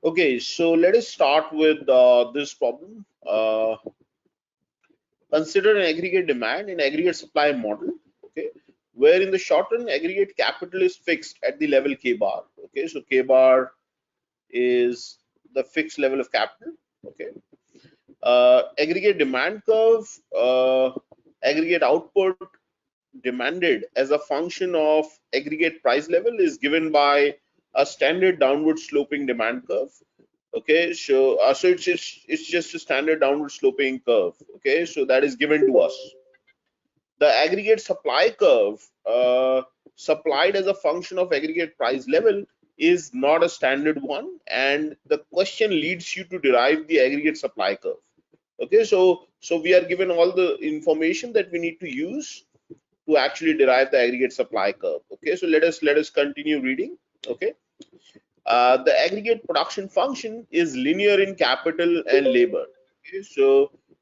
Okay, so let us start with this problem. Consider an aggregate demand and aggregate supply model, okay, where in the short run aggregate capital is fixed at the level k bar. Okay, so k bar is the fixed level of capital. Okay, aggregate demand curve, aggregate output demanded as a function of aggregate price level is given by a standard downward sloping demand curve. Okay, so it's just a standard downward sloping curve. Okay, so that is given to us. The aggregate supply curve, supplied as a function of aggregate price level, is not a standard one, and the question leads you to derive the aggregate supply curve. Okay, so we are given all the information that we need to use to actually derive the aggregate supply curve. Okay, so let us continue reading. Okay, the aggregate production function is linear in capital and labor. Okay,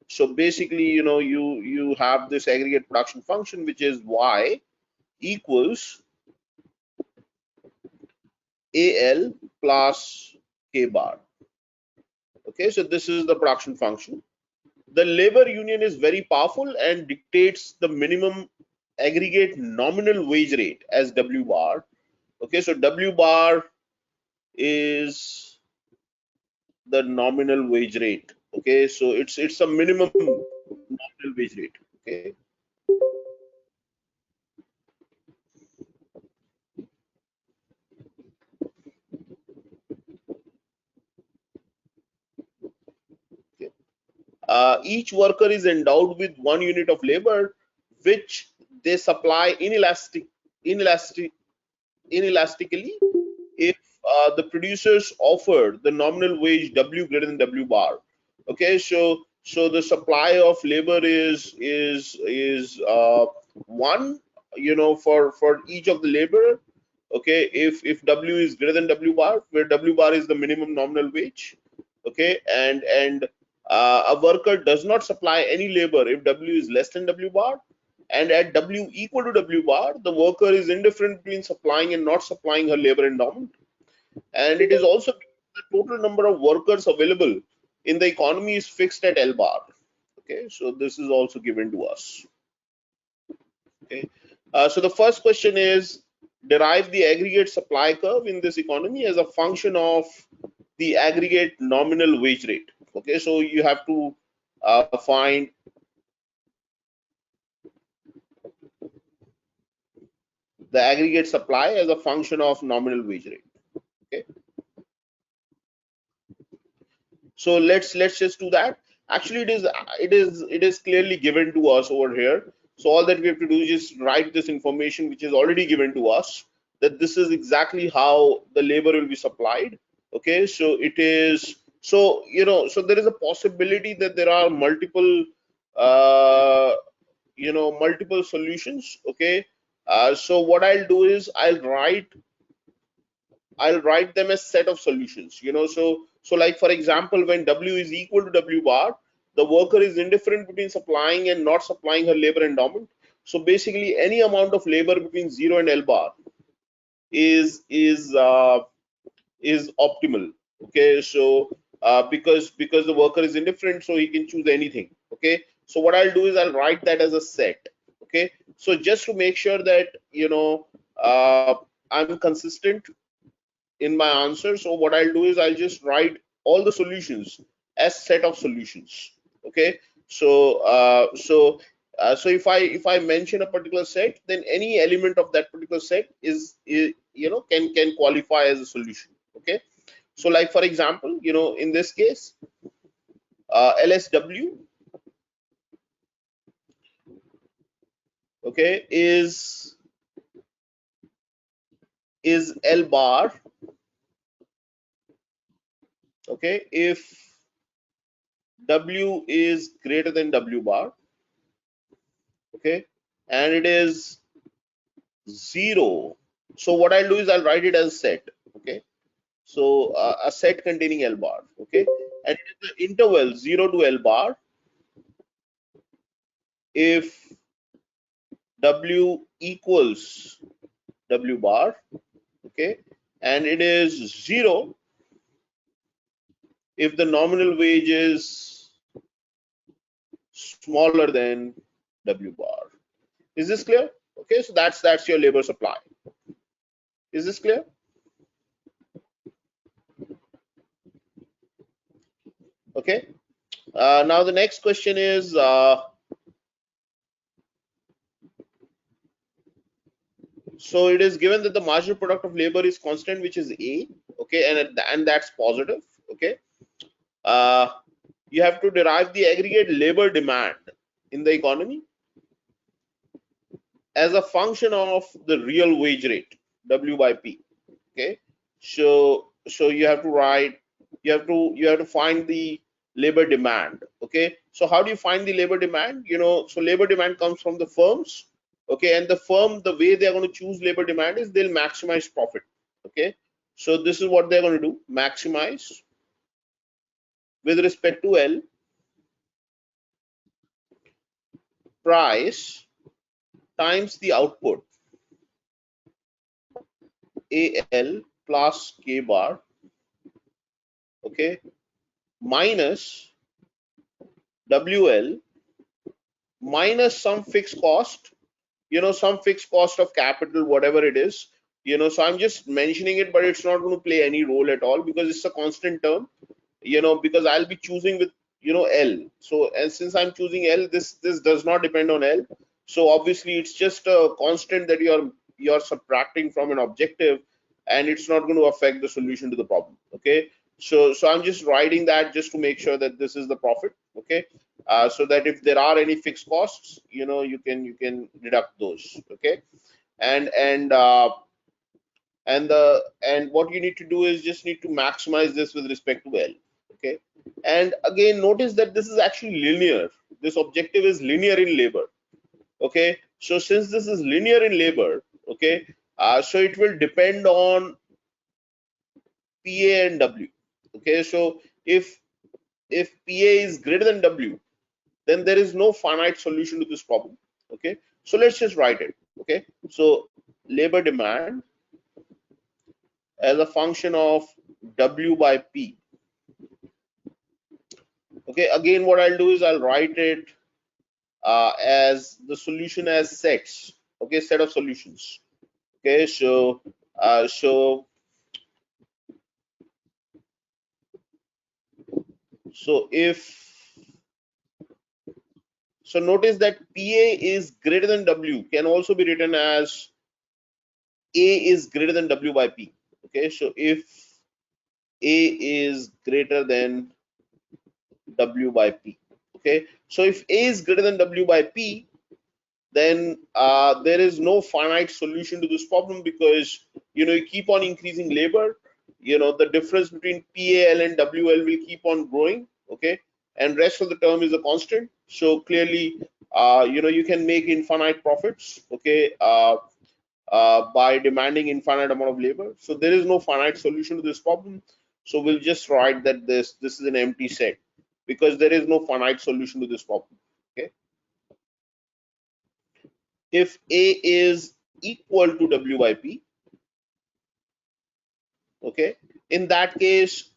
so basically, you have this aggregate production function, which is y equals al plus k bar. Okay, so this is the production function. The labor union is very powerful and dictates the minimum aggregate nominal wage rate as w bar. Okay, so w bar is the nominal wage rate. Okay, so it's a minimum nominal wage rate. Okay, okay. Each worker is endowed with one unit of labor, which they supply inelastic, inelastically if the producers offer the nominal wage w greater than w bar. Okay, so the supply of labor is one, for each of the laborer. Okay, if w is greater than w bar, where w bar is the minimum nominal wage. Okay, and a worker does not supply any labor if w is less than w bar, and at w equal to w bar, the worker is indifferent between supplying and not supplying her labor endowment. And it is also the total number of workers available in the economy is fixed at L bar. Okay, so this is also given to us. Okay, so the first question is, derive the aggregate supply curve in this economy as a function of the aggregate nominal wage rate. Okay, so you have to find the aggregate supply as a function of nominal wage rate. Okay, so let's just do that. Actually, it is clearly given to us over here. So all that we have to do is just write this information which is already given to us, that this is exactly how the labor will be supplied. Okay, so it is, so there is a possibility that there are multiple uh, multiple solutions. Okay, so what I'll do is I'll write them as set of solutions. So like for example, when W is equal to W bar, the worker is indifferent between supplying and not supplying her labor endowment. So basically, any amount of labor between 0 and L bar is is uh, is optimal. Okay, so because the worker is indifferent, so he can choose anything. Okay, so what I'll do is I'll write that as a set. Okay, so just to make sure that I'm consistent in my answer, so what I'll do is I'll just write all the solutions as set of solutions. Okay, so if I mention a particular set, then any element of that particular set can qualify as a solution. Okay, so like for example, in this case, LSW, okay, is L bar. Okay, if W is greater than W bar. Okay, and it is 0. So what I'll do is I'll write it as a set. Okay, so a set containing L bar. Okay, and it is the interval 0 to L bar if W equals W bar. Okay, and it is 0 if the nominal wage is smaller than W bar. Is this clear? Okay, so that's your labor supply. Is this clear? Okay. Now the next question is, so it is given that the marginal product of labor is constant, which is A. Okay, and that's positive. Okay. Uh, you have to derive the aggregate labor demand in the economy as a function of the real wage rate, W by P. Okay, so you have to write, you have to find the labor demand. Okay, so how do you find the labor demand? So labor demand comes from the firms. Okay, and the firm, the way they're going to choose labor demand is they'll maximize profit. Okay, so this is what they're going to do: maximize with respect to L, price times the output, AL plus K bar, okay, minus WL minus some fixed cost, some fixed cost of capital, whatever it is. So I'm just mentioning it, but it's not going to play any role at all because it's a constant term, because I'll be choosing with, L. So, and since I'm choosing L, this does not depend on L. So obviously it's just a constant that you're subtracting from an objective, and it's not going to affect the solution to the problem. Okay, so I'm just writing that just to make sure that this is the profit. Okay, so that if there are any fixed costs, you can deduct those. Okay, and and what you need to do is just need to maximize this with respect to L. Okay, and again notice that this is actually linear. This objective is linear in labor. Okay, so since this is linear in labor, okay, so it will depend on PA and W. Okay, so if PA is greater than W, then there is no finite solution to this problem. Okay, so let's just write it. Okay, so labor demand as a function of W by P. Okay, again what I'll do is I'll write it as the solution as sets. Okay, set of solutions. Okay, so notice that PA is greater than W can also be written as A is greater than W by P. Okay, so if A is greater than W by P. Okay, so if A is greater than W by P, then there is no finite solution to this problem because you keep on increasing labor. The difference between PAL and WL will keep on growing. Okay, and rest of the term is a constant. So clearly, you can make infinite profits. Okay, by demanding infinite amount of labor. So there is no finite solution to this problem. So we'll just write that this is an empty set because there is no finite solution to this problem. Okay, if A is equal to W by P, okay, in that case,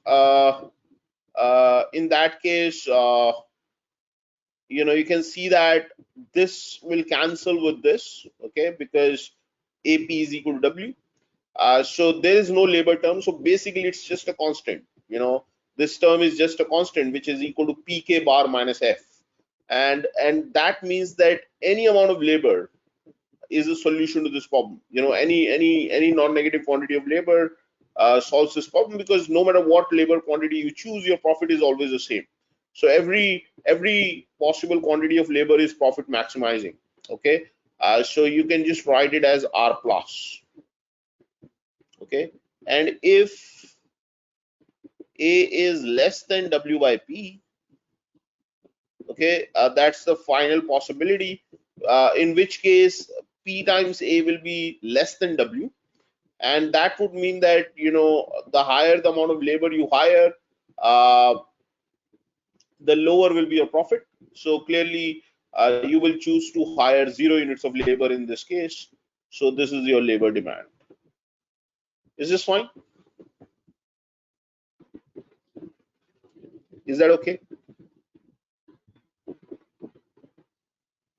you can see that this will cancel with this. Okay, because AP is equal to W. So there is no labor term. So basically, it's just a constant. This term is just a constant, which is equal to PK bar minus F, and that means that any amount of labor is a solution to this problem. Any non-negative quantity of labor solves this problem because no matter what labor quantity you choose, your profit is always the same. So every possible quantity of labor is profit maximizing. Okay, so you can just write it as R plus. Okay, and if A is less than W by P, okay, that's the final possibility, in which case P times A will be less than W, and that would mean that the higher the amount of labor you hire, the lower will be your profit. So clearly you will choose to hire 0 units of labor in this case. So this is your labor demand. Is this fine? Is that okay?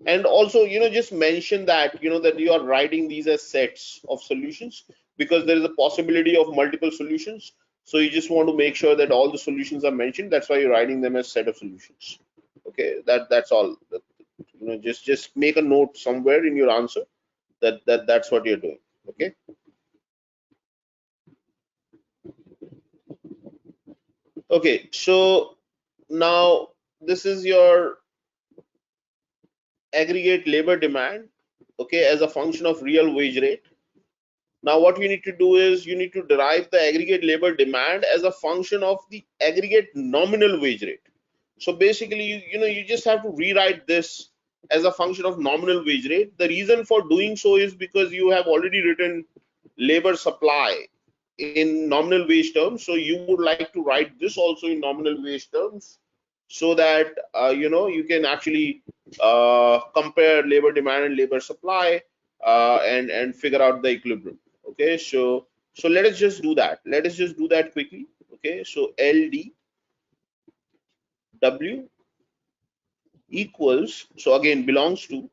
And also, just mention that, that you are writing these as sets of solutions, because there is a possibility of multiple solutions. So you just want to make sure that all the solutions are mentioned. That's why you're writing them as set of solutions. Okay, that's all. Just make a note somewhere in your answer that's what you're doing. Okay. Okay, so now this is your aggregate labor demand, okay, as a function of real wage rate. Now what you need to do is you need to derive the aggregate labor demand as a function of the aggregate nominal wage rate. So basically, you just have to rewrite this as a function of nominal wage rate. The reason for doing so is because you have already written labor supply in nominal wage terms. So you would like to write this also in nominal wage terms, so that you can actually compare labor demand and labor supply, and figure out the equilibrium. Okay, so let us just do that. Let us just do that quickly. Okay, so LD W equals, so again belongs to,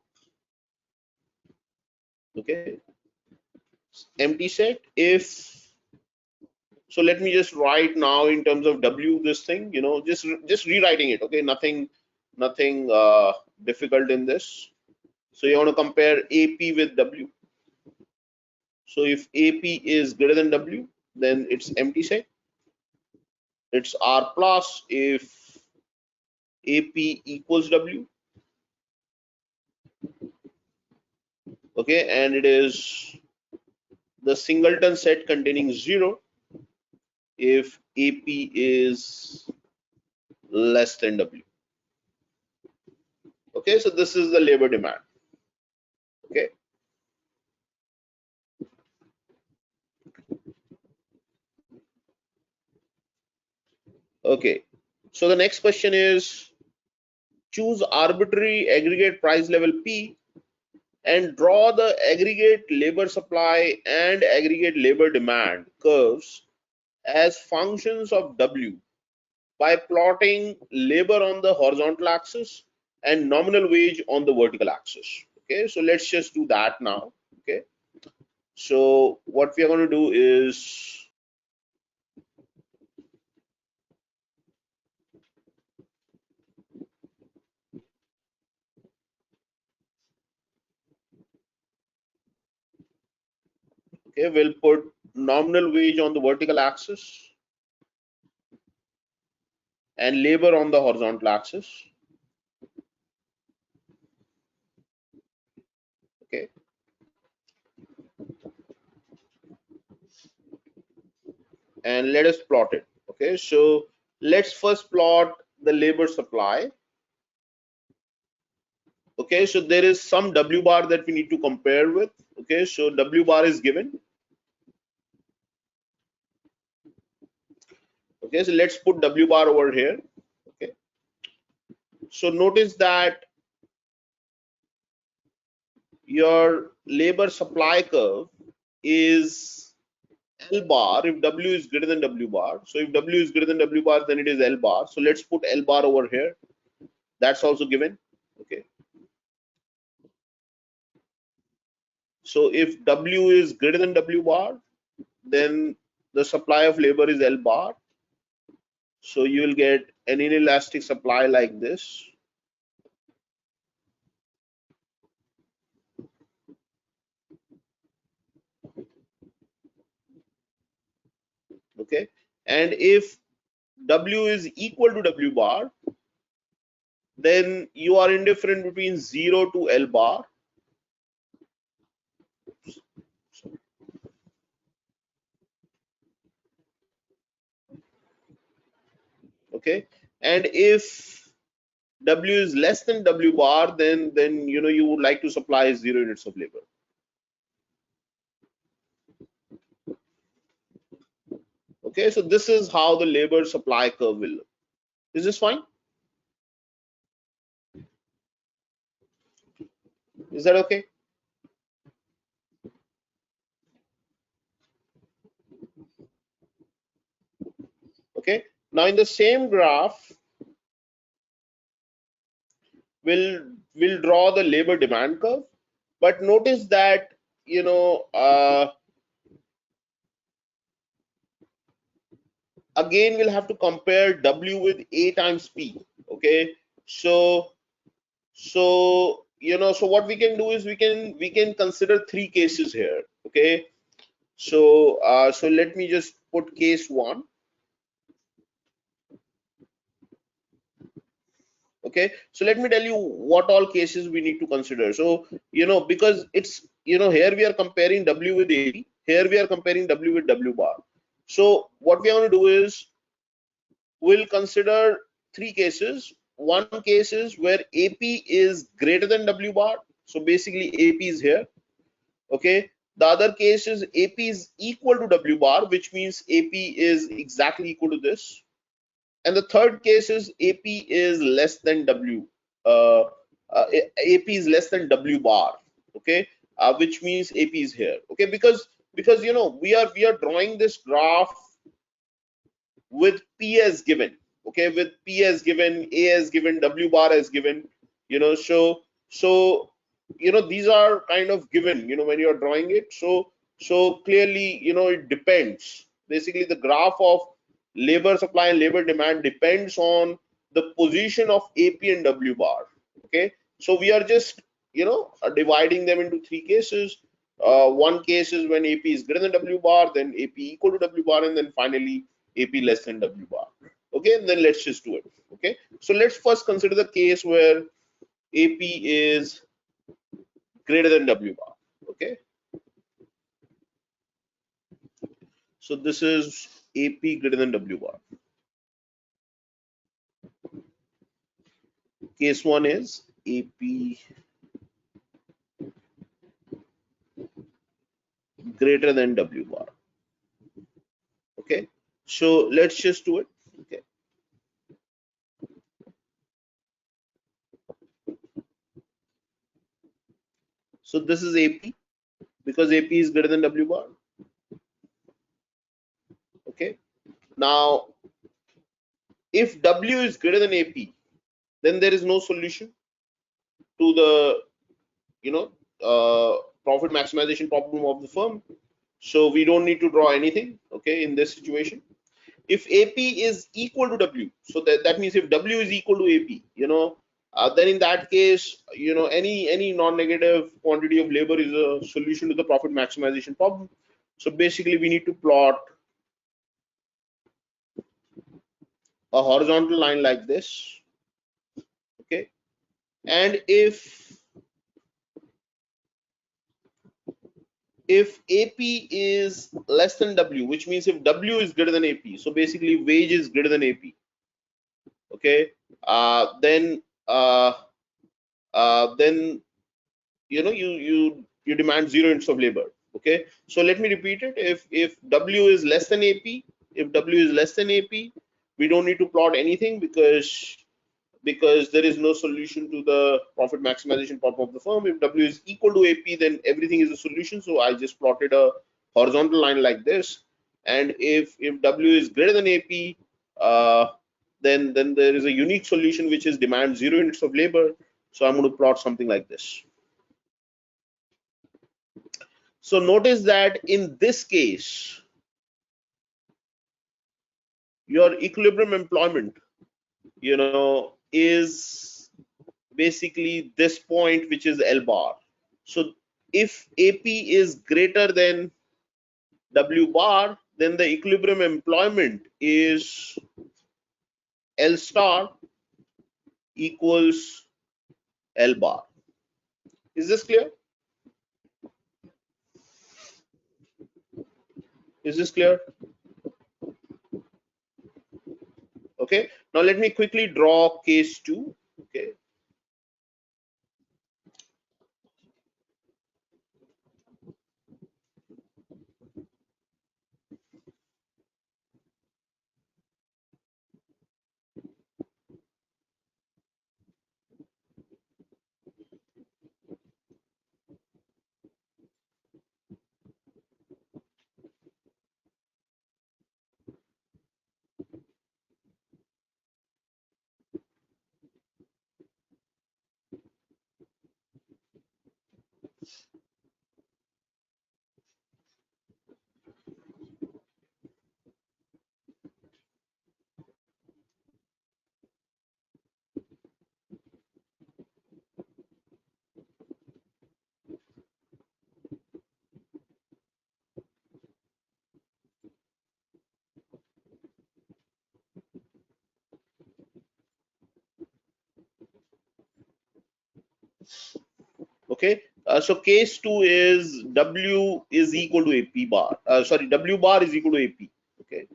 okay, empty set if, so let me just write now in terms of W this thing, just rewriting it. Okay, nothing difficult in this. So you want to compare AP with W. So if AP is greater than W, then it's empty set. It's R plus if AP equals W. Okay, and it is the singleton set containing 0 if AP is less than W. Okay, so this is the labor demand. Okay. Okay. So the next question is, choose arbitrary aggregate price level P and draw the aggregate labor supply and aggregate labor demand curves as functions of W by plotting labor on the horizontal axis and nominal wage on the vertical axis. Okay, so let's just do that now. Okay, so what we are going to do is, okay, we'll put nominal wage on the vertical axis and labor on the horizontal axis. Okay, and let us plot it. Okay, so let's first plot the labor supply. Okay, so there is some W bar that we need to compare with. Okay, so W bar is given. Okay, so let's put W bar over here. Okay, so notice that your labor supply curve is L bar if W is greater than W bar. So if W is greater than W bar, then it is L bar. So let's put L bar over here. That's also given. Okay, so if W is greater than W bar, then the supply of labor is L bar. So you will get an inelastic supply like this. Okay, and if W is equal to W bar, then you are indifferent between 0 to L bar. Okay, and if W is less than W bar, then you would like to supply 0 units of labor. Okay, so this is how the labor supply curve will look. Is this fine? Is that okay? Okay, now in the same graph, will draw the labor demand curve. But notice that, again we'll have to compare W with A times P. Okay, so what we can do is we can consider three cases here. Okay, so let me just put case one. Okay, so let me tell you what all cases we need to consider. So because it's, here we are comparing W with AP, here we are comparing W with W bar. So what we are going to do is we'll consider three cases. One case is where AP is greater than W bar, so basically AP is here. Okay, the other case is AP is equal to W bar, which means AP is exactly equal to this. And the third case is AP is less than W. Uh, AP is less than W bar. Okay, which means AP is here. Okay, because we are drawing this graph with P as given. Okay, with P as given, A as given, W bar as given. So these are kind of given. When you are drawing it. So clearly, it depends. Basically, the graph of labor supply and labor demand depends on the position of AP and W bar. Okay, so we are just dividing them into three cases. One case is when AP is greater than W bar, then AP equal to W bar, and then finally AP less than W bar. Okay, and then let's just do it. Okay, so let's first consider the case where AP is greater than W bar. Okay, so this is AP greater than W bar. Case one is AP greater than W bar. Okay, so let's just do it. Okay, so this is AP because AP is greater than W bar. Okay, now if W is greater than AP, then there is no solution to the you know profit maximization problem of the firm. So we don't need to draw anything. Okay, in this situation, if AP is equal to W, so that means if W is equal to AP, then in that case, any non-negative quantity of labor is a solution to the profit maximization problem. So basically, we need to plot a horizontal line like this. Okay, and if AP is less than W, which means if W is greater than AP, so basically wage is greater than AP. Okay, then you demand 0 units of labor. Okay, so let me repeat it. If W is less than AP, if W is less than AP, we don't need to plot anything because there is no solution to the profit maximization problem of the firm. If W is equal to AP, then everything is a solution. So I just plotted a horizontal line like this. And if W is greater than AP, then there is a unique solution which is demand 0 units of labor. So I'm going to plot something like this. So notice that in this case, your equilibrium employment, is basically this point, which is L bar. So if AP is greater than W bar, then the equilibrium employment is L star equals L bar. Is this clear? Is this clear? Okay. Now let me quickly draw case two. Okay. Okay, so case 2 is W is equal to AP bar. Sorry, W bar is equal to AP. Okay.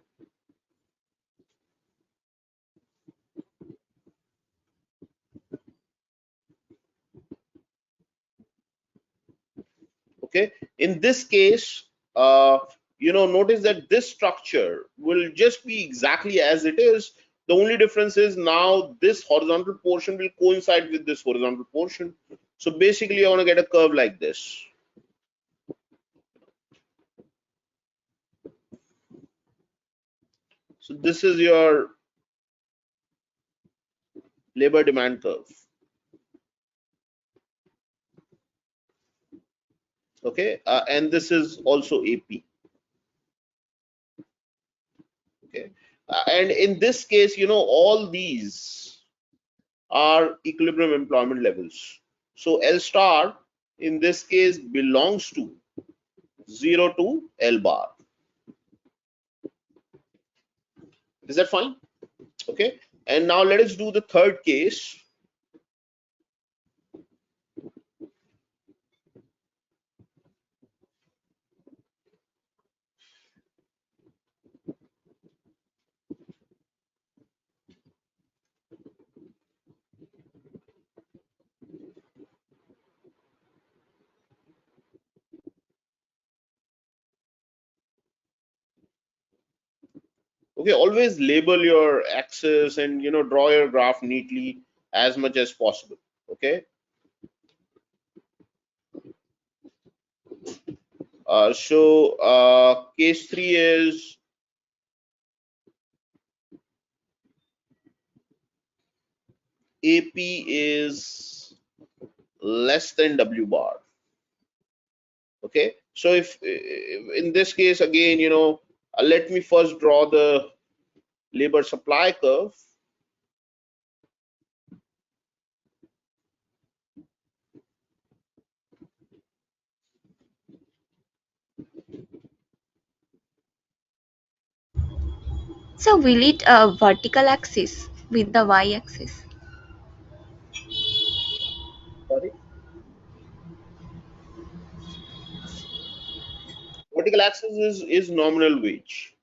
Okay. In this case, notice that this structure will just be exactly as it is. The only difference is now this horizontal portion will coincide with this horizontal portion. So basically, I want to get a curve like this. So this is your labor demand curve. Okay, and this is also AP. Okay, and in this case, all these are equilibrium employment levels. So L star in this case belongs to 0 to L bar. Is that fine? Okay, and now let us do the third case. Okay, always label your axis and draw your graph neatly as much as possible. Okay, so case 3 is AP is less than W bar. Okay, so if in this case again, let me first draw the labor supply curve. So will it a vertical axis with the y-axis? Sorry, vertical axis is nominal wage.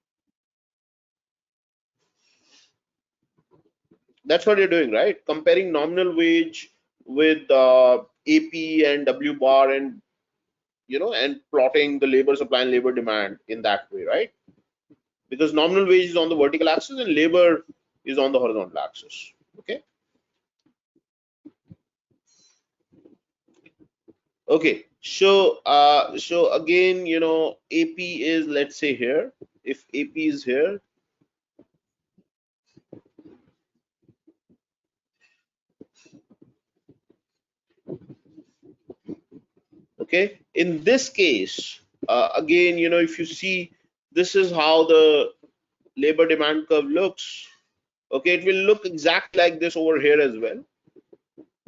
That's what you're doing, right? Comparing nominal wage with AP and W bar, and and plotting the labor supply and labor demand in that way, right? Because nominal wage is on the vertical axis and labor is on the horizontal axis. Okay. Okay. So again, AP is, let's say, here. If AP is here, okay. In this case, again, if you see, this is how the labor demand curve looks. Okay, it will look exactly like this over here as well.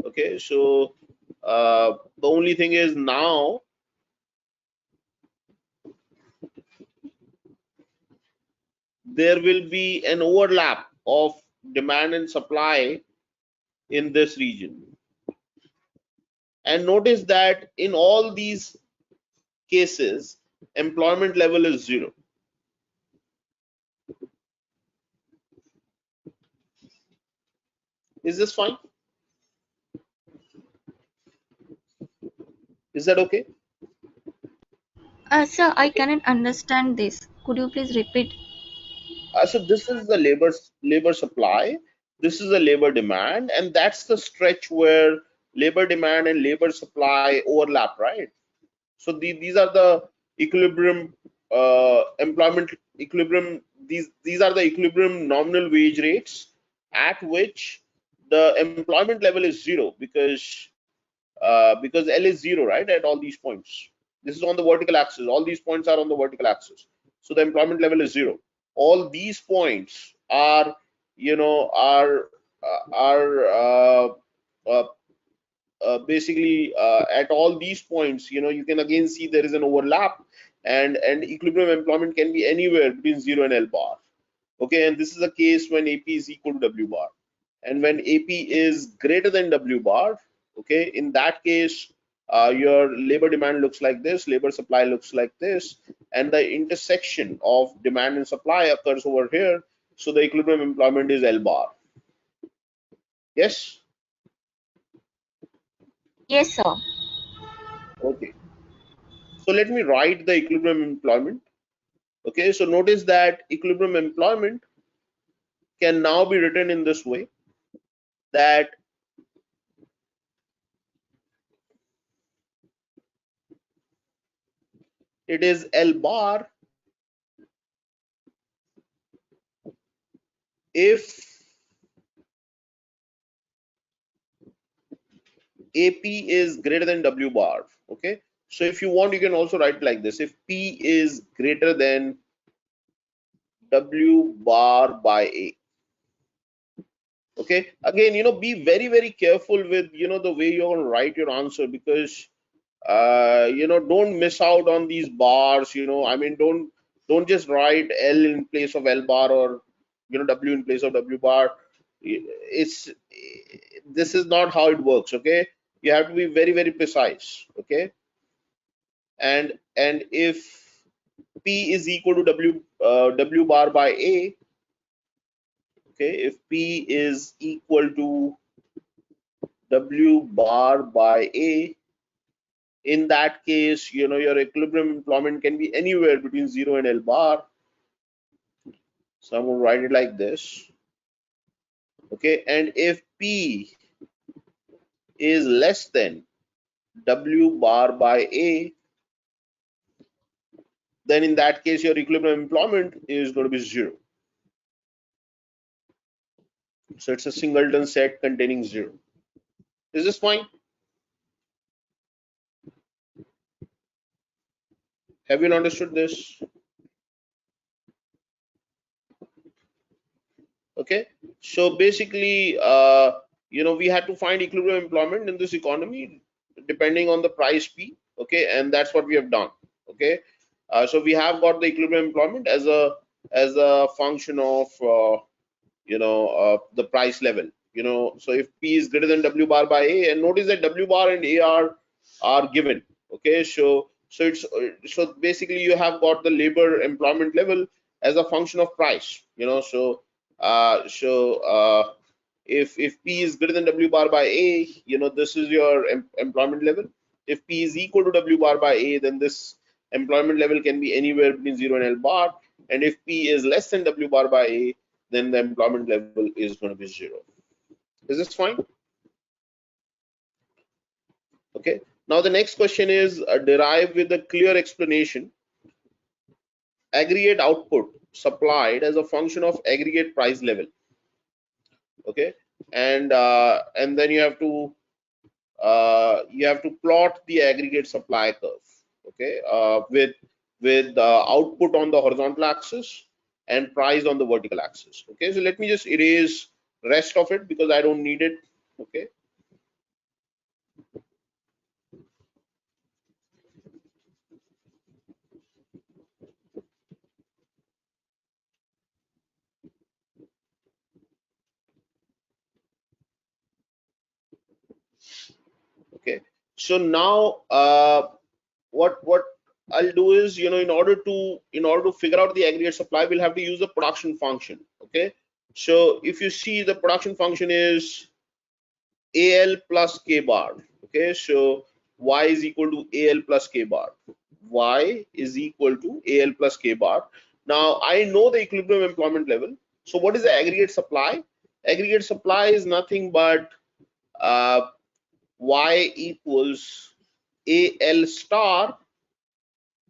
Okay, so the only thing is now there will be an overlap of demand and supply in this region. And notice that in all these cases, employment level is 0. Is this fine? Is that okay? Sir, I cannot understand this. Could you please repeat? So this is the labor supply, this is the labor demand, and that's the stretch where labor demand and labor supply overlap, right? So these are the equilibrium employment equilibrium. These are the equilibrium nominal wage rates at which the employment level is 0, because L is 0, right, at all these points. This is on the vertical axis. All these points are on the vertical axis. So the employment level is 0. All these points are, are basically at all these points, you can again see there is an overlap, and equilibrium employment can be anywhere between 0 and L bar. Okay, and this is the case when AP is equal to W bar. And when AP is greater than W bar, okay, in that case, your labor demand looks like this, labor supply looks like this, and the intersection of demand and supply occurs over here. So the equilibrium employment is L bar. Yes? Yes, sir. Okay. So let me write the equilibrium employment. Okay, so notice that equilibrium employment can now be written in this way, that it is L bar if AP is greater than W bar. Okay, so if you want, you can also write like this: if P is greater than W bar by A. Okay, again, be very, very careful with the way you're going to write your answer, because don't miss out on these bars. I mean, don't just write L in place of L bar, or W in place of W bar. It's This is not how it works. Okay, you have to be very, very precise. Okay, and if P is equal to W bar by A. Okay, if P is equal to W bar by A, in that case, your equilibrium employment can be anywhere between 0 and L bar. So I'm going to write it like this. Okay, and if P is less than W bar by A, then in that case, your equilibrium employment is going to be 0. So it's a singleton set containing 0. Is this fine? Have you understood this? Okay, so basically, we had to find equilibrium employment in this economy depending on the price P. Okay, and that's what we have done. Okay, so we have got the equilibrium employment as a function of the price level. So if P is greater than W bar by A, and notice that W bar and A are given. Okay, so basically you have got the labor employment level as a function of price. If P is greater than W bar by A, this is your employment level. If P is equal to W bar by A, then this employment level can be anywhere between 0 and L bar. And if P is less than W bar by A, then the employment level is going to be 0. Is this fine? Okay. Now the next question is derive with a clear explanation aggregate output supplied as a function of aggregate price level. Okay, and then you have to plot the aggregate supply curve. Okay, with output on the horizontal axis and price on the vertical axis. Okay, so let me just erase rest of it because I don't need it. Okay, okay, so now what I'll do is, in order to figure out the aggregate supply, we'll have to use the production function. Okay, so if you see, the production function is AL plus K bar. Okay, so Y is equal to AL plus K bar. Y is equal to AL plus K bar. Now I know the equilibrium employment level. So what is the aggregate supply? Aggregate supply is nothing but uh, Y equals AL star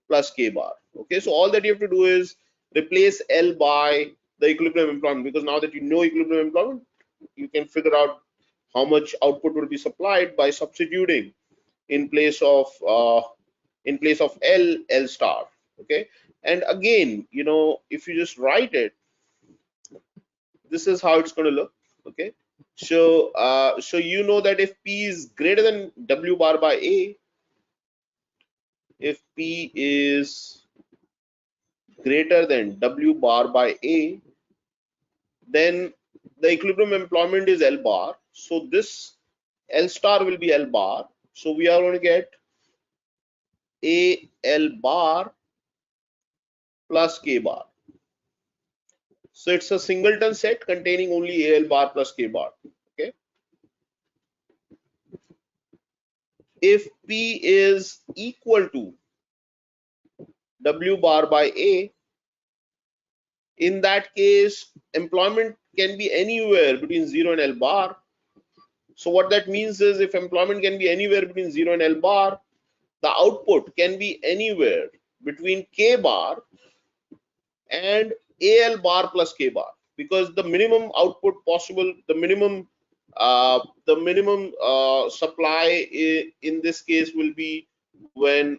plus K bar. Okay, so all that you have to do is replace L by the equilibrium employment, because now that you know equilibrium employment, you can figure out how much output will be supplied by substituting in place of L star. Okay, and again, if you just write it, this is how it's going to look. Okay, so you know that if P is greater than W bar by A, if P is greater than W bar by A, then the equilibrium employment is L bar. So this L star will be L bar. So we are going to get AL bar plus K bar. So it's a singleton set containing only AL bar plus K bar. Okay. If P is equal to W bar by A, in that case, employment can be anywhere between 0 and L bar. So what that means is if employment can be anywhere between 0 and L bar, the output can be anywhere between K bar and AL bar plus K bar, because the minimum output possible, the minimum supply in this case will be when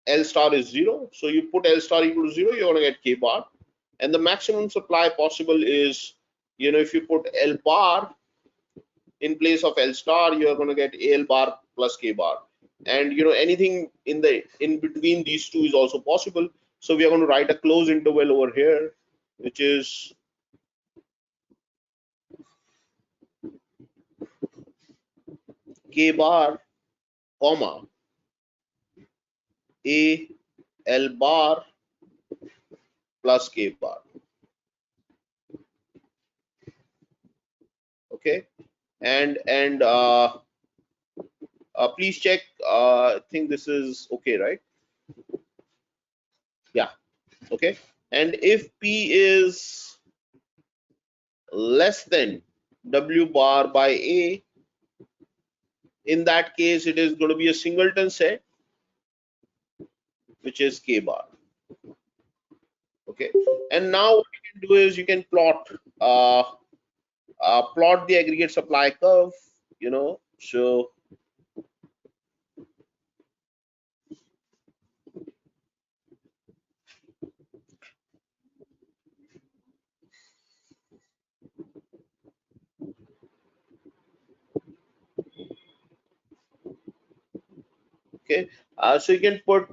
L star is 0. So you put L star equal to 0, you're going to get K bar, and the maximum supply possible is, if you put L bar in place of L star, you're going to get AL bar plus K bar, and anything in between these two is also possible. So we are going to write a closed interval over here, which is K bar comma AL bar plus K bar. Okay, and please check. I think this is okay, right? Yeah. Okay. And if P is less than W bar by A, in that case, it is going to be a singleton set, which is K bar. Okay. And now what you can do is you can plot the aggregate supply curve. So okay. So you can put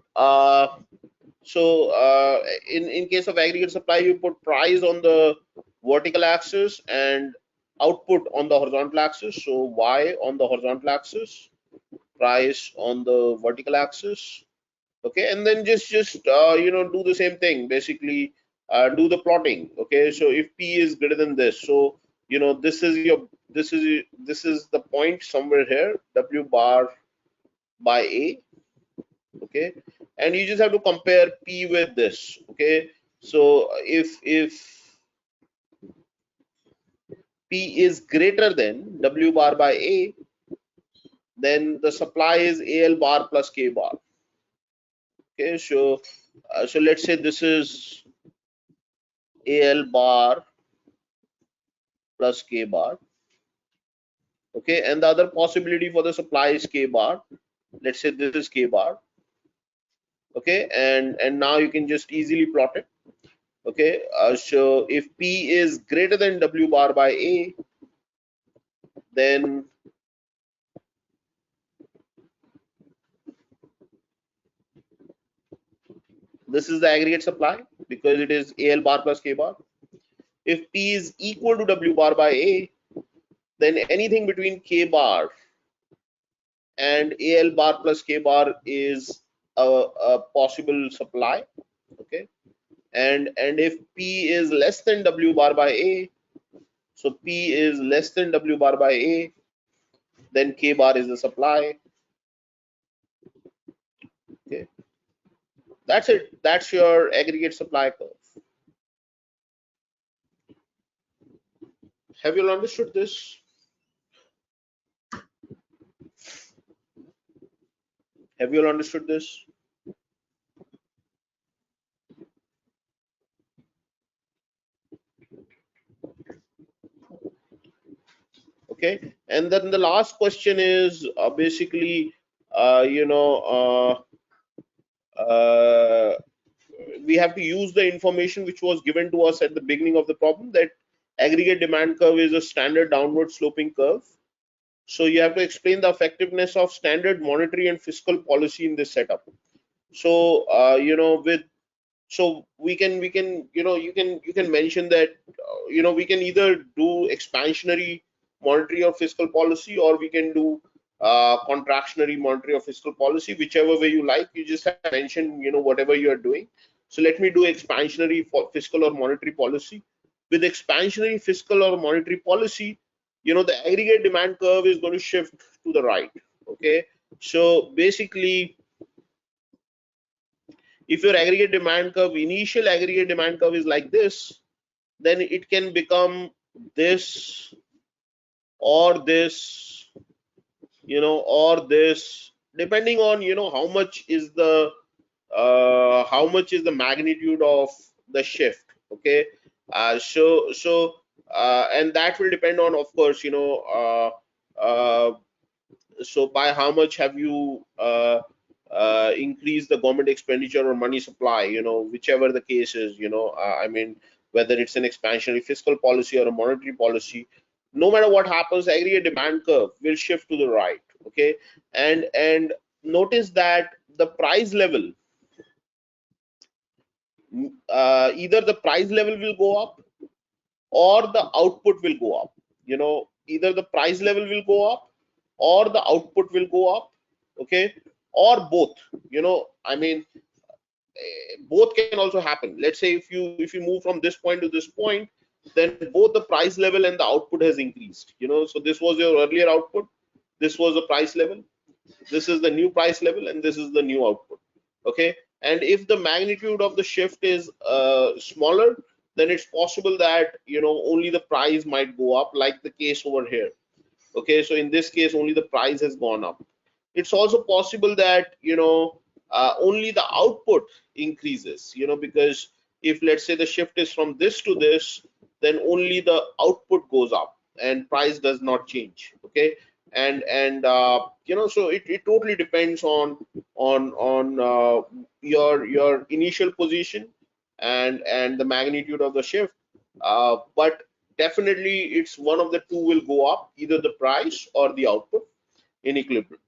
in case of aggregate supply, you put price on the vertical axis and output on the horizontal axis. So Y on the horizontal axis, price on the vertical axis. Okay, and then just do the same thing, basically do the plotting. Okay, so if P is greater than this, so this is the point somewhere here, W bar by A. Okay, and you just have to compare P with this. Okay, so if P is greater than W bar by A, then the supply is AL bar plus K bar. Okay, so let's say this is AL bar plus K bar. Okay, and the other possibility for the supply is K bar. Let's say this is K bar. Okay, and now you can just easily plot it. Okay, so if P is greater than W bar by A, then this is the aggregate supply because it is AL bar plus K bar. If P is equal to W bar by A, then anything between K bar and AL bar plus K bar is a possible supply. Okay, and if P is less than W bar by A, so P is less than W bar by A, then K bar is the supply. Okay, that's it. That's your aggregate supply curve. Have you all understood this? Have you all understood this? Okay, and then the last question is basically, uh, you know, uh, uh, we have to use the information which was given to us at the beginning of the problem, that aggregate demand curve is a standard downward sloping curve. So you have to explain the effectiveness of standard monetary and fiscal policy in this setup. So with so we can you can mention that we can either do expansionary monetary or fiscal policy, or we can do contractionary monetary or fiscal policy, whichever way you like. You just have mentioned, whatever you are doing. So let me do expansionary for fiscal or monetary policy. With expansionary fiscal or monetary policy, the aggregate demand curve is going to shift to the right. Okay, so basically, if your aggregate demand curve, initial aggregate demand curve is like this, then it can become this or this, or this, depending on how much is the magnitude of the shift. Okay, and that will depend on, of course, so by how much have you increased the government expenditure or money supply, whichever the case is, I mean, whether it's an expansionary fiscal policy or a monetary policy, no matter what happens, aggregate demand curve will shift to the right. Okay, and notice that the price level, either the price level will go up or the output will go up. Either the price level will go up or the output will go up. Okay, or both. I mean, both can also happen. Let's say if you move from this point to this point, then both the price level and the output has increased. So this was your earlier output, this was the price level, this is the new price level, and this is the new output. Okay, and if the magnitude of the shift is smaller, then it's possible that only the price might go up, like the case over here. Okay, so in this case only the price has gone up. It's also possible that only the output increases, because if, let's say, the shift is from this to this, then only the output goes up and price does not change. Okay, and so it totally depends on your initial position and the magnitude of the shift, but definitely it's one of the two will go up, either the price or the output in equilibrium.